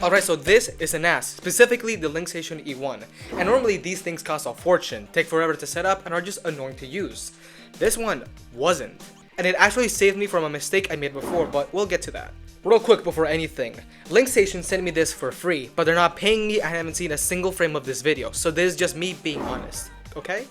Alright, so this is an NAS, specifically the Linkstation E1, and normally these things cost a fortune, take forever to set up, and are just annoying to use. This one wasn't, and it actually saved me from a mistake I made before, but we'll get to that. Real quick before anything, Linkstation sent me this for free, but they're not paying me. I haven't seen a single frame of this video, so this is just me being honest, okay?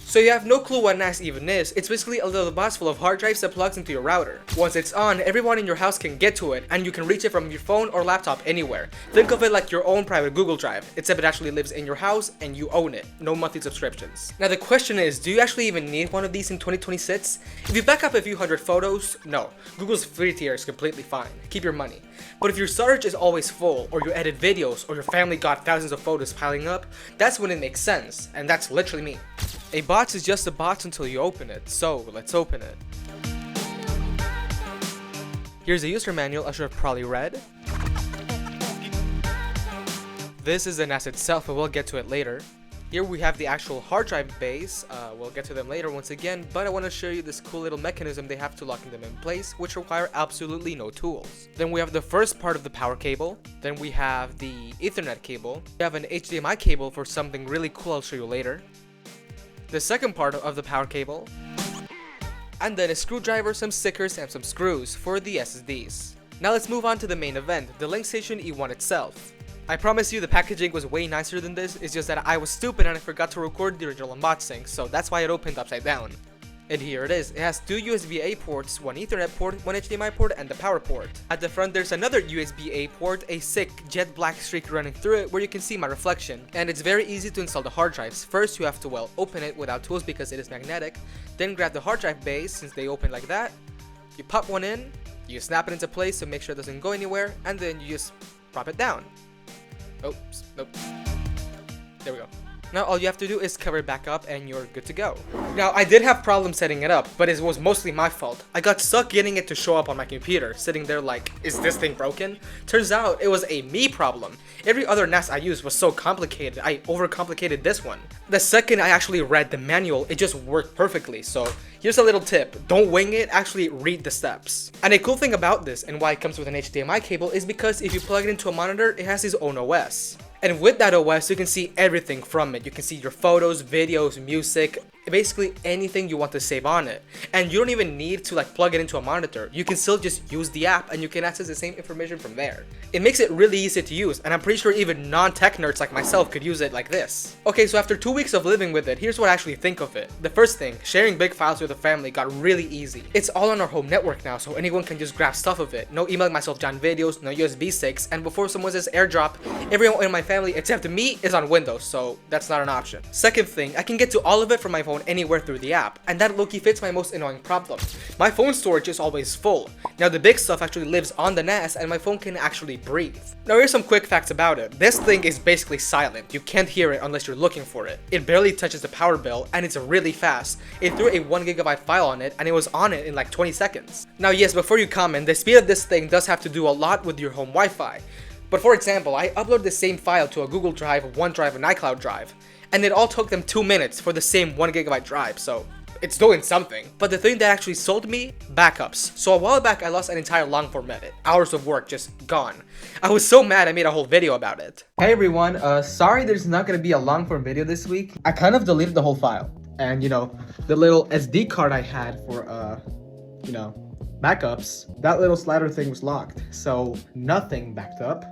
So you have no clue what NAS even is. It's basically a little box full of hard drives that plugs into your router. Once it's on, everyone in your house can get to it, and you can reach it from your phone or laptop anywhere. Think of it like your own private Google Drive, except it actually lives in your house and you own it. No monthly subscriptions. Now the question is, do you actually even need one of these in 2026? If you back up a few hundred photos, no. Google's free tier is completely fine. Keep your money. But if your storage is always full, or you edit videos, or your family got thousands of photos piling up, that's when it makes sense, and that's literally me. A box is just a box until you open it, so let's open it. Here's a user manual I should have probably read. This is the NAS itself, and we'll get to it later. Here we have the actual hard drive base. We'll get to them later once again, but I want to show you this cool little mechanism they have to locking them in place, which require absolutely no tools. Then we have the first part of the power cable. Then we have the Ethernet cable. We have an HDMI cable for something really cool I'll show you later. The second part of the power cable. And then a screwdriver, some stickers, and some screws for the SSDs. Now let's move on to the main event, the Linkstation E1 itself. I promise you the packaging was way nicer than this, it's just that I was stupid and I forgot to record the original unboxing, so that's why it opened upside down. And here it is. It has two USB-A ports, one Ethernet port, one HDMI port, and the power port. At the front there's another USB-A port, a sick jet black streak running through it where you can see my reflection. And it's very easy to install the hard drives. First you have to, well, open it without tools because it is magnetic. Then grab the hard drive base, since they open like that. You pop one in, you snap it into place to make sure it doesn't go anywhere, and then you just prop it down. Oops, nope. There we go. Now all you have to do is cover it back up and you're good to go. Now I did have problems setting it up, but it was mostly my fault. I got stuck getting it to show up on my computer, sitting there like, is this thing broken? Turns out it was a me problem. Every other NAS I used was so complicated, I overcomplicated this one. The second I actually read the manual, it just worked perfectly. So here's a little tip, don't wing it, actually read the steps. And a cool thing about this and why it comes with an HDMI cable is because if you plug it into a monitor, it has its own OS. And with that OS, you can see everything from it. You can see your photos, videos, music, basically anything you want to save on it. And you don't even need to like plug it into a monitor. You can still just use the app and you can access the same information from there. It makes it really easy to use, and I'm pretty sure even non-tech nerds like myself could use it like this. Okay, so after 2 weeks of living with it, here's what I actually think of it. The first thing, sharing big files with the family got really easy. It's all on our home network now, so anyone can just grab stuff of it. No emailing myself John videos, no USB sticks, and before someone says airdrop, everyone in my family except me is on Windows, so that's not an option. Second thing, I can get to all of it from my phone anywhere through the app, and that low-key fits my most annoying problem. My phone storage is always full. Now the big stuff actually lives on the NAS and my phone can actually breathe. Now here's some quick facts about it. This thing is basically silent. You can't hear it unless you're looking for it. It barely touches the power bill and it's really fast. It threw a 1GB file on it and it was on it in like 20 seconds. Now yes, before you comment, the speed of this thing does have to do a lot with your home Wi-Fi. But for example, I uploaded the same file to a Google Drive, OneDrive, and iCloud Drive, and it all took them 2 minutes for the same 1GB drive, so it's doing something. But the thing that actually sold me, backups. So a while back I lost an entire long form edit. Hours of work just gone. I was so mad I made a whole video about it. Hey everyone, sorry there's not gonna be a long form video this week. I kind of deleted the whole file. And you know, the little SD card I had for you know, backups, that little slider thing was locked. So nothing backed up.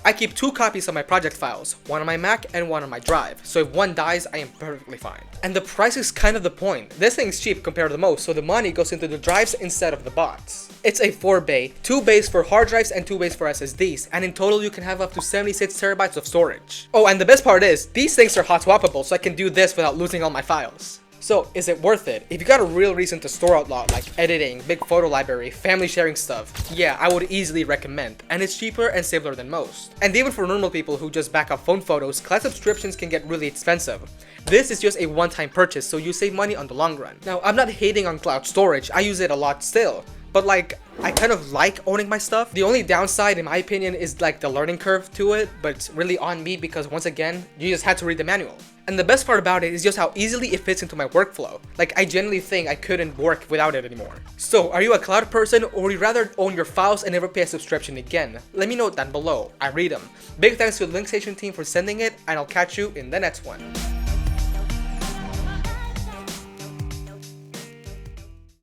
I keep 2 copies of my project files, one on my Mac and one on my drive, so if one dies, I am perfectly fine. And the price is kind of the point. This thing's cheap compared to the most, so the money goes into the drives instead of the bots. It's a 4-bay, 2 bays for hard drives and 2 bays for SSDs, and in total you can have up to 76 terabytes of storage. Oh, and the best part is, these things are hot swappable, so I can do this without losing all my files. So, is it worth it? If you got a real reason to store a lot, like editing, big photo library, family sharing stuff, yeah, I would easily recommend. And it's cheaper and simpler than most. And even for normal people who just back up phone photos, cloud subscriptions can get really expensive. This is just a one-time purchase, so you save money on the long run. Now, I'm not hating on cloud storage, I use it a lot still. But like, I kind of like owning my stuff. The only downside in my opinion is like the learning curve to it, but it's really on me because once again, you just had to read the manual. And the best part about it is just how easily it fits into my workflow. Like, I genuinely think I couldn't work without it anymore. So, are you a cloud person, or would you rather own your files and never pay a subscription again? Let me know down below. I read them. Big thanks to the Link Station team for sending it, and I'll catch you in the next one.